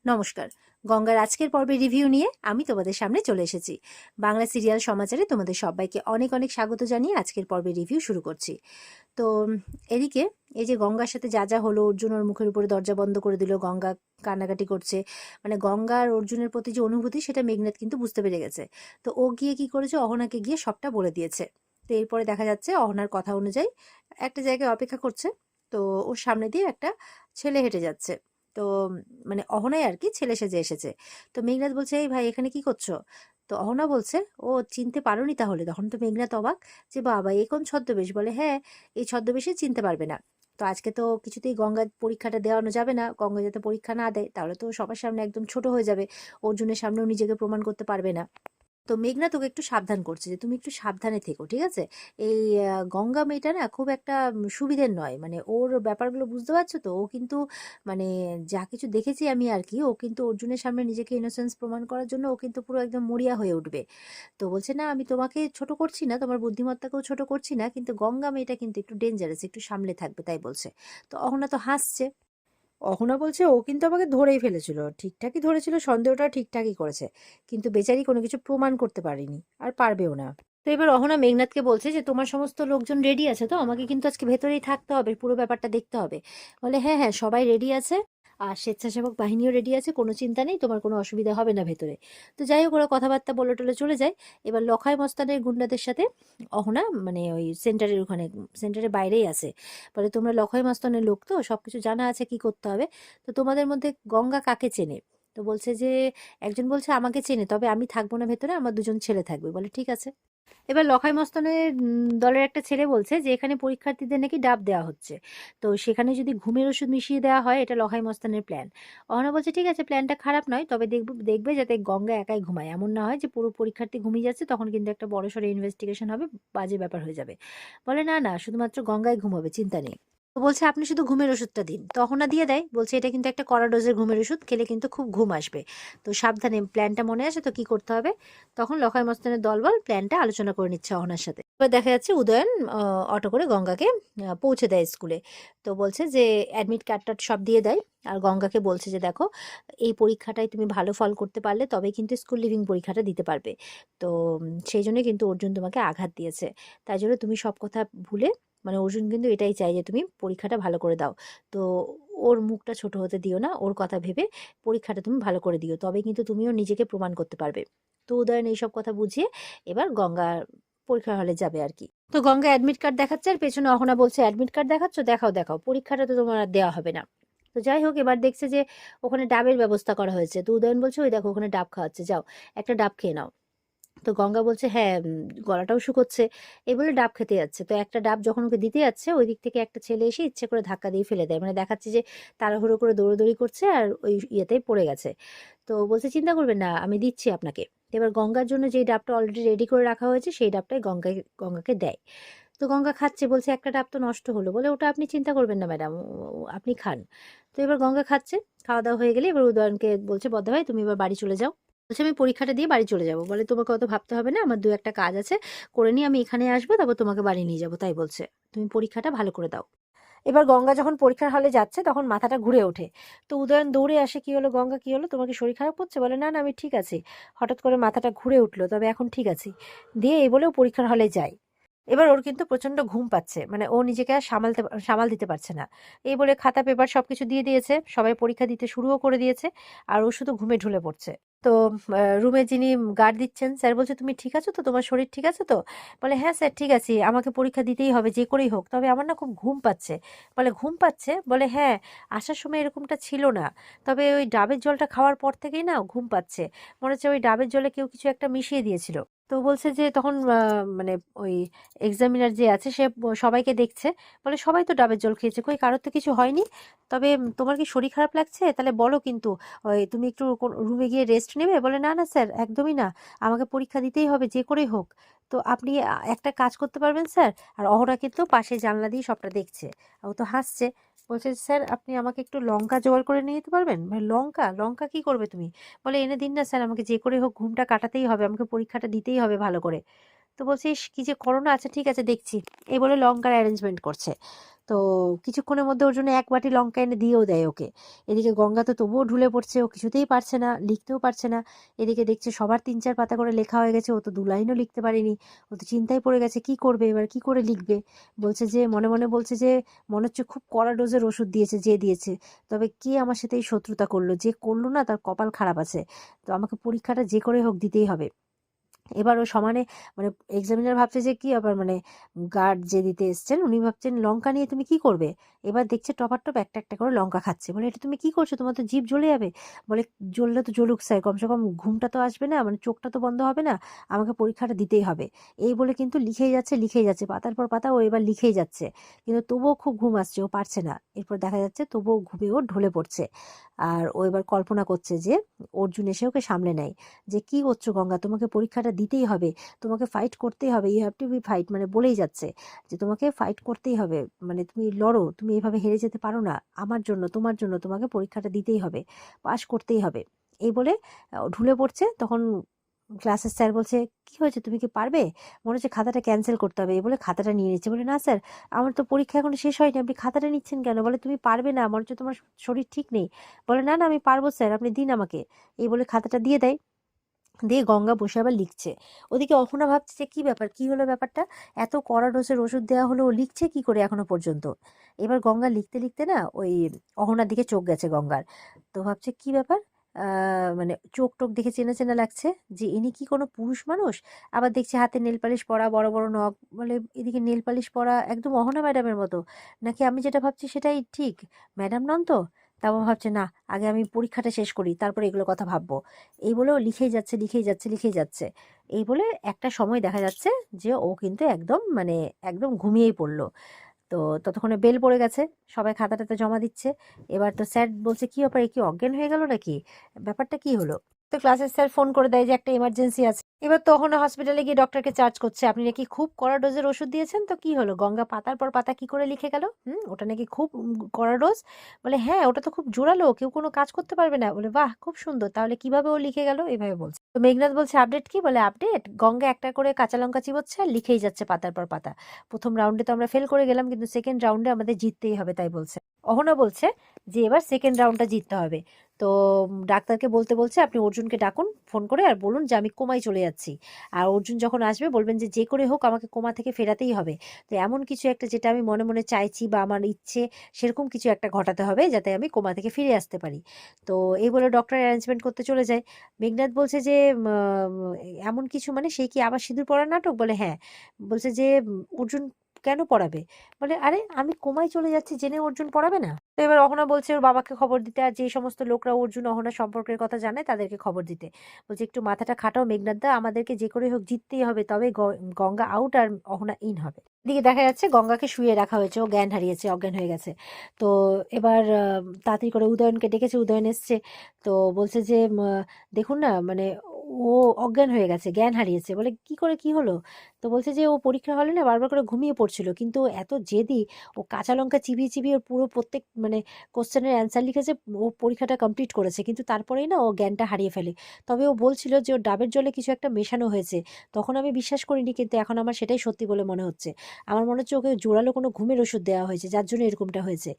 নমস্কার। গঙ্গার আজকের পর্বের রিভিউ নিয়ে আমি তোমাদের সামনে চলে এসেছি। বাংলা সিরিয়াল সমাচারে তোমাদের সবাইকে অনেক অনেক স্বাগত জানিয়ে আজকের পর্বের রিভিউ শুরু করছি। তো এদিকে এই যে গঙ্গার সাথে যা যা হলো, অর্জুন ওর মুখের উপরে দরজা বন্ধ করে দিল, গঙ্গা কান্নাকাটি করছে। মানে গঙ্গা আর অর্জুনের প্রতি যে অনুভূতি সেটা মেঘনাদ কিন্তু বুঝতে পেরে গেছে। তো ও গিয়ে কি করেছে, অহনাকে গিয়ে সবটা বলে দিয়েছে। তো এরপরে দেখা যাচ্ছে অহনার কথা অনুযায়ী একটা জায়গায় অপেক্ষা করছে। তো ওর সামনে দিয়ে একটা ছেলে হেঁটে যাচ্ছে। তো মানে অহনাই আর কি ছেলে সেজে এসেছে। তো মেঘনাদ বলছে, এই ভাই এখানে কি করছো? তো অহনা বলছে, ও চিনতে পারোনি তাহলে? তখন তো মেঘনাদ অবাক যে বাবা এ কোন ছদ্মবেশ। বলে হ্যাঁ, এই ছদ্মবেশে চিনতে পারবে না। তো আজকে তো কিছুতেই গঙ্গার পরীক্ষাটা দেওয়ানো যাবে না। গঙ্গা যাতে পরীক্ষা না দেয় তাহলে তো সবার সামনে একদম ছোট হয়ে যাবে, অর্জুনের সামনেও নিজেকে প্রমাণ করতে পারবে না। তো মেঘনা তোকে একটু সাবধান করছে যে তুমি একটু সাবধানে থেকো, ঠিক আছে? এই গঙ্গা মেয়েটা না খুব একটা সুবিধের নয়, মানে ওর ব্যাপারগুলো বুঝতে পারছো তো? ও কিন্তু মানে যা কিছু দেখেছি আমি আর কি, ও কিন্তু অর্জুনের সামনে নিজেকে ইনোসেন্স প্রমাণ করার জন্য ও কিন্তু পুরো একদম মরিয়া হয়ে উঠবে। তো বলছে, না আমি তোমাকে ছোট করছি না, তোমার বুদ্ধিমত্তাকেও ছোট করছি না, কিন্তু গঙ্গা মেয়েটা কিন্তু একটু ডেঞ্জারাস, একটু সামলে থাকবে তাই বলছে। তো অহনা তো হাসছে। অহনা বলছে, ও কিন্তু আমাকে ধরেই ফেলেছিল, ঠিকঠাকই ধরেছিল, সন্দেহটা ঠিকঠাকই করেছে, কিন্তু বেচারি কোনো কিছু প্রমাণ করতে পারেনি, আর পারবেও না। তো এবার অহনা মেঘনাথকে বলছে যে তোমার সমস্ত লোকজন রেডি আছে তো? আমাকে কিন্তু আজকে ভেতরেই থাকতে হবে, পুরো ব্যাপারটা দেখতে হবে। বলে হ্যাঁ হ্যাঁ, সবাই রেডি আছে, আর স্বেচ্ছাসেবক বাহিনীও রেডি আছে, কোনো চিন্তা নেই, তোমার কোনো অসুবিধা হবে না ভেতরে। তো যাই হোক, ওরা কথাবার্তা বলে টলে চলে যায়। এবার লখাই মস্তানের গুন্ডাদের সাথে অহনা মানে ওই সেন্টারের ওখানে, সেন্টারের বাইরেই আছে। বলে তোমরা লখাই মস্তানের লোক তো, সবকিছু জানা আছে কি করতে হবে। তো তোমাদের মধ্যে গঙ্গা কাকে চেনে? তো বলছে যে একজন বলছে আমাকে চেনে, তবে আমি থাকবো না ভেতরে, আমার দুজন ছেলে থাকবে। বলে ঠিক আছে। এবার লখাই মস্তানের দলের একটা ছেলে বলছে যে এখানে পরীক্ষার্থীদের নাকি ডাব দেওয়া হচ্ছে, তো সেখানে যদি ঘুমের ওষুধ মিশিয়ে দেওয়া হয়, এটা লখাই মস্তানের প্ল্যান। অহনা বলছে ঠিক আছে, প্ল্যানটা খারাপ নয়, তবে দেখবে দেখবে যাতে গঙ্গা একাই ঘুমায়, এমন না হয় যে পুরো পরীক্ষার্থী ঘুমিয়ে যাচ্ছে, তখন কিন্তু একটা বড়সড় ইনভেস্টিগেশন হবে, বাজে ব্যাপার হয়ে যাবে। বলে না না, শুধুমাত্র গঙ্গায় ঘুমাবে, চিন্তা নেই। তো বলছে আপনি শুধু ঘুমের ওষুধটা দিন। তো অহনা দিয়ে দেয়, বলছে এটা কিন্তু একটা কড়া ডোজের ঘুমের ওষুধ, খেলে কিন্তু খুব ঘুম আসবে। তো সাবধানে, প্ল্যানটা মনে আছে তো কি করতে হবে? তখন লখাই মস্তানের দলবল প্ল্যানটা আলোচনা করে নিচ্ছে অহনার সাথে। এবার দেখা যাচ্ছে উদয়ন অটো করে গঙ্গাকে পৌঁছে দেয় স্কুলে। তো বলছে যে অ্যাডমিট কার্ডটা সব দিয়ে দেয়, আর গঙ্গাকে বলছে যে দেখো, এই পরীক্ষাটায় তুমি ভালো ফল করতে পারলে তবে কিন্তু স্কুল লিভিং পরীক্ষাটা দিতে পারবে। তো সেই জন্য কিন্তু অর্জুন তোমাকে আঘাত দিয়েছে, তাই জন্য তুমি সব কথা ভুলে, মানে অর্জুন কিন্তু এটাই চাই যে তুমি পরীক্ষাটা ভালো করে দাও। তো ওর মুখটা ছোট হতে দিও না, ওর কথা ভেবে পরীক্ষাটা তুমি ভালো করে দিও, তবে কিন্তু তুমিও নিজেকে প্রমাণ করতে পারবে। তো উদয়ন এইসব কথা বুঝিয়ে এবার গঙ্গা পরীক্ষা হলে যাবে আর কি। তো গঙ্গা অ্যাডমিট কার্ড দেখাচ্ছে, আর পেছনে অহনা বলছে অ্যাডমিট কার্ড দেখাচ্ছ, দেখাও দেখাও, পরীক্ষাটা তো তোমার আর দেওয়া হবে না। তো যাই হোক, এবার দেখছে যে ওখানে ডাবের ব্যবস্থা করা হয়েছে। তো উদয়ন বলছে ওই দেখো ওখানে ডাব খাওয়াচ্ছে, যাও একটা ডাব খেয়ে নাও। তো গঙ্গা বলছে হ্যাঁ, গলাটাও শুকোচ্ছে, এই বলে ডাব খেতে যাচ্ছে। তো একটা ডাব যখন ওকে দিতে যাচ্ছে, ওই দিক থেকে একটা ছেলে এসে ইচ্ছে করে ধাক্কা দিয়ে ফেলে দেয়, মানে দেখাচ্ছে যে তাড়াহুড়ো করে দৌড়োদৌড়ি করছে আর ওই ইয়েতেই পড়ে গেছে। তো বলছে চিন্তা করবেন না, আমি দিচ্ছি আপনাকে। তো এবার গঙ্গার জন্য যেই ডাবটা অলরেডি রেডি করে রাখা হয়েছে সেই ডাবটাই গঙ্গাকে দেয়। তো গঙ্গা খাচ্ছে, বলছে একটা ডাব তো নষ্ট হলো। বলে ওটা আপনি চিন্তা করবেন না ম্যাডাম, আপনি খান। তো এবার গঙ্গা খাচ্ছে, খাওয়া দাওয়া হয়ে গেলে এবার উদয়নকে বলছে বদ্দা ভাই তুমি এবার বাড়ি চলে যাও। বলছে আমি পরীক্ষাটা দিয়ে বাড়ি চলে যাবো। বলে তোমাকে অত ভাবতে হবে না, আমার দু একটা কাজ আছে, করে নিয়ে আমি এখানে আসবো, তারপর তোমাকে বাড়ি নিয়ে যাবো, তাই বলছে তুমি পরীক্ষাটা ভালো করে দাও। এবার গঙ্গা যখন পরীক্ষার হলে যাচ্ছে তখন মাথাটা ঘুরে ওঠে। তো উদয়ন দৌড়ে আসে, কি হলো গঙ্গা, কি হলো, তোমার কি শরীর খারাপ হচ্ছে? বলে না না, আমি ঠিক আছি, হঠাৎ করে মাথাটা ঘুরে উঠলো, তবে এখন ঠিক আছি। দিয়ে এই বলেও পরীক্ষার হলে যায়। এবার ওর কিন্তু প্রচন্ড ঘুম পাচ্ছে, মানে ও নিজেকে আর সামাল দিতে পারছে না। এই বলে খাতা পেপার সবকিছু দিয়ে দিয়েছে, সবাই পরীক্ষা দিতে শুরুও করে দিয়েছে, আর ও শুধু ঘুমে ঢুলে পড়ছে। তো রুমে যিনি গার্ড দিচ্ছেন স্যার বলছে তুমি ঠিক আছো তো, তোমার শরীর ঠিক আছে তো? বলে হ্যাঁ স্যার ঠিক আছি, আমাকে পরীক্ষা দিতেই হবে যে করেই হোক, তবে আমার না খুব ঘুম পাচ্ছে। বলে ঘুম পাচ্ছে? বলে হ্যাঁ, আসার সময় এরকমটা ছিল না, তবে ওই ডাবের জলটা খাওয়ার পর থেকেই না ঘুম পাচ্ছে, মনে হচ্ছে ওই ডাবের জলে কেউ কিছু একটা মিশিয়ে দিয়েছিল। তো বলছে যে তখন মানে ওই এক্সামিনার যে আছে সে সবাইকে দেখছে। বলে সবাই তো ডাবের জল খেয়েছে, কই কারোর তো কিছু হয়নি, তবে তোমার কি শরীর খারাপ লাগছে? তাহলে বলো, কিন্তু ওই তুমি একটু রুমে গিয়ে রেস্ট নেবে। বলে না না স্যার, একদমই না, আমাকে পরীক্ষা দিতেই হবে যে করেই হোক। তো আপনি একটা কাজ করতে পারবেন স্যার? আর অহরা কিন্তু পাশে জানলা দিয়ে সবটা দেখছে, ও তো হাসছে। বলছে স্যার আপনি আমাকে একটু লঙ্কা জোগাড় করে নিয়ে যেতে পারবেন? মানে লঙ্কা, লঙ্কা কি করবে তুমি? বলে এনে দিন না স্যার, আমাকে যে করে হোক ঘুমটা কাটাতেই হবে, আমাকে পরীক্ষাটা দিতেই হবে ভালো করে। তো বলছে ইস কি যে করো না, আচ্ছা ঠিক আছে দেখছি, এই বলে লঙ্কার অ্যারেঞ্জমেন্ট করছে। তো কিছুক্ষণের মধ্যে ওর জন্য এক বাটি লঙ্কা এনে দিয়েও দেয় ওকে। এদিকে গঙ্গা তো তবুও ঢুলে পড়ছে, ও কিছুতেই পারছে না, লিখতেও পারছে না। এদিকে দেখছে সবার 3-4 পাতা করে লেখা হয়ে গেছে, ও তো 2 লাইনও লিখতে পারেনি। ও তো চিন্তায় পড়ে গেছে কি করবে এবার, কি করে লিখবে। বলছে যে মনে মনে বলছে যে মনে হচ্ছে খুব কড়া ডোজের ওষুধ দিয়েছে যে দিয়েছে, তবে কে আমার সাথে এই শত্রুতা করলো, যে করলো না তার কপাল খারাপ আছে, তো আমাকে পরীক্ষাটা যে করে হোক দিতেই হবে। এবার ও সমানে মানে এক্সামিনার ভাবছে যে কি আবার মানে গার্ড যে দিতে এসছেন উনি ভাবছেন লঙ্কা নিয়ে তুমি কি করবে। এবার দেখছে টপার টপ একটা একটা করে লঙ্কা খাচ্ছে, বলে এটা তুমি কি করছো, তোমার তো জিভ জ্বলে যাবে। বলে জ্বললে তো জ্বলুক স্যার, কমসে কম ঘুমটা তো আসবে না, মানে চোখটা তো বন্ধ হবে না, আমাকে পরীক্ষাটা দিতেই হবে। এই বলে কিন্তু লিখেই যাচ্ছে পাতার পর পাতা, ও এবার লিখেই যাচ্ছে, কিন্তু তবুও খুব ঘুম আসছে, ও পারছে না। এরপর দেখা যাচ্ছে তবুও ঘুমে ও ঢলে পড়ছে। আর ও এবার কল্পনা করছে যে অর্জুন এসে ওকে সামলে নেয়, যে কি করছো গঙ্গা, তোমাকে পরীক্ষাটা দিতেই হবে, তোমাকে ফাইট করতেই হবে, you have to be fight, মানে বলেই যাচ্ছে যে তোমাকে ফাইট করতেই হবে, মানে তুমি লড়ো, তুমি এভাবে হেরে যেতে পারো না, আমার জন্য তোমার জন্য তোমাকে পরীক্ষাটা দিতেই হবে, পাশ করতেই হবে। এই বলে ঢুলে পড়ছে। তখন ক্লাসের স্যার বলছে কি হয়েছে, তুমি কি পারবে, মনে হচ্ছে খাতাটা ক্যান্সেল করতে হবে। এই বলে খাতাটা নিয়ে নিচ্ছে, বলে না স্যার আমার তো পরীক্ষা এখনো শেষ হয়নি, আপনি খাতাটা নিচ্ছেন কেন। বলে তুমি পারবে না, মনে হচ্ছে তোমার শরীর ঠিক নেই। বলে না না আমি পারবো স্যার, আপনি দিন আমাকে। এই বলে খাতাটা দিয়ে দেয়। দিয়ে গঙ্গা বসে আবার লিখছে। ওদিকে অহনা ভাবছে যে কি ব্যাপার, কি হলো ব্যাপারটা, এত কড়া ডোজের ওষুধ দেওয়া হলো, ও লিখছে কি করে এখনো পর্যন্ত। এবার গঙ্গা লিখতে লিখতে না ওই অহনার দিকে চোখ গেছে গঙ্গার। তো ভাবছে কি ব্যাপার, মানে চোখ টোক দেখে চেনা চেনা লাগছে, যে ইনি কি কোনো পুরুষ মানুষ। আবার দেখছে হাতে নেল পালিশ পরা, বড় বড় নখ, বলে এদিকে নেল পালিশ পরা একদম অহনা ম্যাডামের মতো, নাকি আমি যেটা ভাবছি সেটাই ঠিক, ম্যাডাম নন তো। তারপর ভাবছে না, আগে আমি পরীক্ষাটা শেষ করি তারপরে এগুলো কথা ভাববো। এই বলেও লিখেই যাচ্ছে লিখেই যাচ্ছে লিখেই যাচ্ছে। এই বলে একটা সময় দেখা যাচ্ছে যে ও কিন্তু একদম মানে একদম ঘুমিয়েই পড়লো। তো ততক্ষণে বেল পড়ে গেছে, সবাই খাতা টাতা জমা দিচ্ছে। এবার তো স্যার বলছে কি ব্যাপার, এ কি অজ্ঞান হয়ে গেল নাকি, ব্যাপারটা কি হলো। তো ক্লাসের স্যার ফোন করে দেয় যে একটা ইমার্জেন্সি আছে। এবার তখন হসপিটালে গিয়ে ডক্টরকে চার্জ করছে, আপনি নাকি খুব কড়া ডোজের ওষুধ দিয়েছেন, তো কি হলো, গঙ্গা পাতার পর পাতা কি করে লিখে গেল, ওটা নাকি খুব কড়া ডোজ। বলে হ্যাঁ ওটা তো খুব জোরালো, কেউ কোনো কাজ করতে পারবে না। বলে বাহ খুব সুন্দর, তাহলে কিভাবে ও লিখে গেল, এভাবে বলছে। তো মেঘনাথ বলছে আপডেট কি, বলে আপডেট, গঙ্গা একটা করে কাঁচা লঙ্কা চিবোচ্ছে আর লিখেই যাচ্ছে পাতার পর পাতা। প্রথম রাউন্ডে তো আমরা ফেল করে গেলাম, কিন্তু সেকেন্ড রাউন্ডে আমাদের জিততেই হবে তাই বলছে। অহনা বলছে যে এবার সেকেন্ড রাউন্ডটা জিততে হবে। তো ডাক্তারকে বলতে বলছে আপনি অর্জুনকে ডাকুন ফোন করে, আর বলুন যে আমি কোমায় চলে যাচ্ছি, আর অর্জুন যখন আসবে বলবেন যে যে করে হোক আমাকে কোমা থেকে ফেরাতেই হবে। তো এমন কিছু একটা যেটা আমি মনে মনে চাইছি বা আমার ইচ্ছে, সেরকম কিছু একটা ঘটাতে হবে যাতে আমি কোমা থেকে ফিরে আসতে পারি। তো এই বলে ডক্টর অ্যারেঞ্জমেন্ট করতে চলে যায়। মেঘনাথ বলছে যে এমন কিছু মানে সেই কি আবার সিঁদুর পরার নাটক। বলে হ্যাঁ। বলছে যে অর্জুন কেন পড়াবে। বলে আরে আমি কোমায় চলে যাচ্ছি জেনে অর্জুন পড়াবে না। তো এবার অহনা বলছে ওর বাবাকে খবর দিতে, আর যে সমস্ত লোকরা অর্জুন অহনা সম্পর্কের কথা জানে তাদেরকে খবর দিতে। বলছে একটু মাথাটা খাটাও মেঘনাথ দা, আমাদেরকে যে করে হোক জিততেই হবে, তবে গঙ্গা আউট আর অহনা ইন হবে। এদিকে দেখা যাচ্ছে গঙ্গাকে শুয়ে রাখা হয়েছে, ও জ্ঞান হারিয়েছে, অজ্ঞান হয়ে গেছে। তো এবার তাড়াতাড়ি করে উদয়নকে ডেকেছে, উদয়ন এসছে। তো বলছে যে দেখুন না মানে ও অজ্ঞান হয়ে গেছে, জ্ঞান হারিয়েছে। বলে কি করে কি হলো। তো বলছে যে ও পরীক্ষা হলে না বারবার করে ঘুমিয়ে পড়ছিল, কিন্তু ও এত জেদি, ও কাঁচা লঙ্কা চিবিয়ে চিবিয়ে ওর পুরো প্রত্যেক মানে কোশ্চেনের অ্যান্সার লিখেছে, ও পরীক্ষাটা কমপ্লিট করেছে, কিন্তু তারপরেই না ও জ্ঞানটা হারিয়ে ফেলে। তবে ও বলছিল যে ওর ডাবের জলে কিছু একটা মেশানো হয়েছে, তখন আমি বিশ্বাস করিনি, কিন্তু এখন আমার সেটাই সত্যি বলে মনে হচ্ছে। আমার মনে হচ্ছে ওকে জোরালো কোনো ঘুমের ওষুধ দেওয়া হয়েছে, যার জন্য এরকমটা হয়েছে।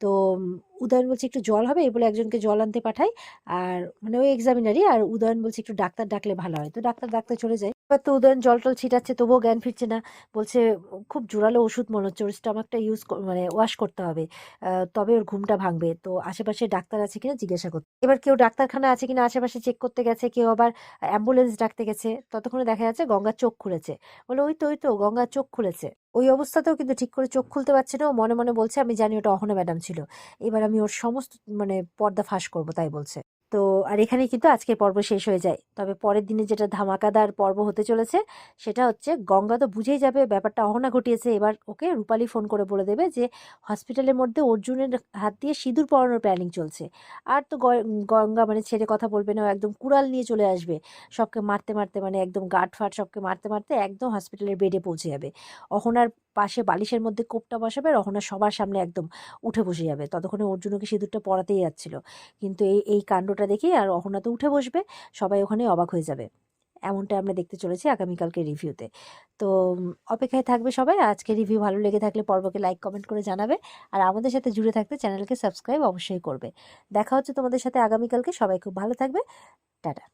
তো উদয়ন বলছে একটু জল হবে, এই বলে একজনকে জল আনতে পাঠায়। আর মানে ওই এক্সামিনারই, আর উদয়ন বলছে একটু ডাক্তার ডাকলে ভালো হয়, তো ডাক্তার ডাকতে চলে যায়। এবার তো উদয়ন জল টল ছিটাচ্ছে, তবুও জ্ঞান ফিরছে না। বলছে খুব জোরালো ওষুধ মনে হচ্ছে, ওর স্টমাকটা মানে ওয়াশ করতে হবে, তবে ওর ঘুমটা ভাঙবে। তো আশেপাশে ডাক্তার আছে কিনা জিজ্ঞাসা করতে, এবার কেউ ডাক্তারখানা আছে কিনা আশেপাশে চেক করতে গেছে, কেউ আবার অ্যাম্বুলেন্স ডাকতে গেছে। ততক্ষণে দেখা যাচ্ছে গঙ্গার চোখ খুলেছে। বলে ওই তো গঙ্গার চোখ খুলেছে। ওই অবস্থাতেও কিন্তু ঠিক করে চোখ খুলতে পারছে না, ও মনে মনে বলছে আমি জানি ওটা অহনা ম্যাডাম ছিল, এবার আমি ওর সমস্ত মানে পর্দা ফাঁস করবো, তাই বলছে। তো আর এখানে কিন্তু আজকের পর্ব শেষ হয়ে যায়। তবে পরের দিনে যেটা ধামাকাদার পর্ব হতে চলেছে সেটা হচ্ছে গঙ্গা তো বুঝেই যাবে ব্যাপারটা অহনা ঘটিয়েছে, এবার ওকে রূপালী ফোন করে বলে দেবে যে হসপিটালের মধ্যে অর্জুনের হাত দিয়ে সিঁদুর পরানোর প্ল্যানিং চলছে। আর তো গঙ্গা মানে ছেড়ে কথা বলবে না, ও একদম কুড়াল নিয়ে চলে আসবে, সবকে মারতে মারতে মানে একদম গার্ড ফাট সবকে মারতে মারতে একদম হসপিটালের বেডে পৌঁছে যাবে। অহনার পাশে বালিশের মধ্যে কোপটা বসাবে, আর অহনা সবার সামনে একদম উঠে বসে যাবে। ততক্ষণে অর্জুনকে সিঁদুরটা পরাতেই যাচ্ছিল, কিন্তু এই এই কাণ্ডটা দেখেই আর অহনা তো উঠে বসবে, সবাই ওখানে অবাক হয়ে যাবে। এমনটা আমরা দেখতে চলেছি আগামীকালকে রিভিউতে। তো অপেক্ষায় থাকবে সবাই। আজকের রিভিউ ভালো লেগে থাকলে পর্বকে লাইক কমেন্ট করে জানাবে, আর আমাদের সাথে জুড়ে থাকতে চ্যানেলকে সাবস্ক্রাইব অবশ্যই করবে। দেখা হচ্ছে তোমাদের সাথে আগামীকালকে। সবাই খুব ভালো থাকবে। টাটা।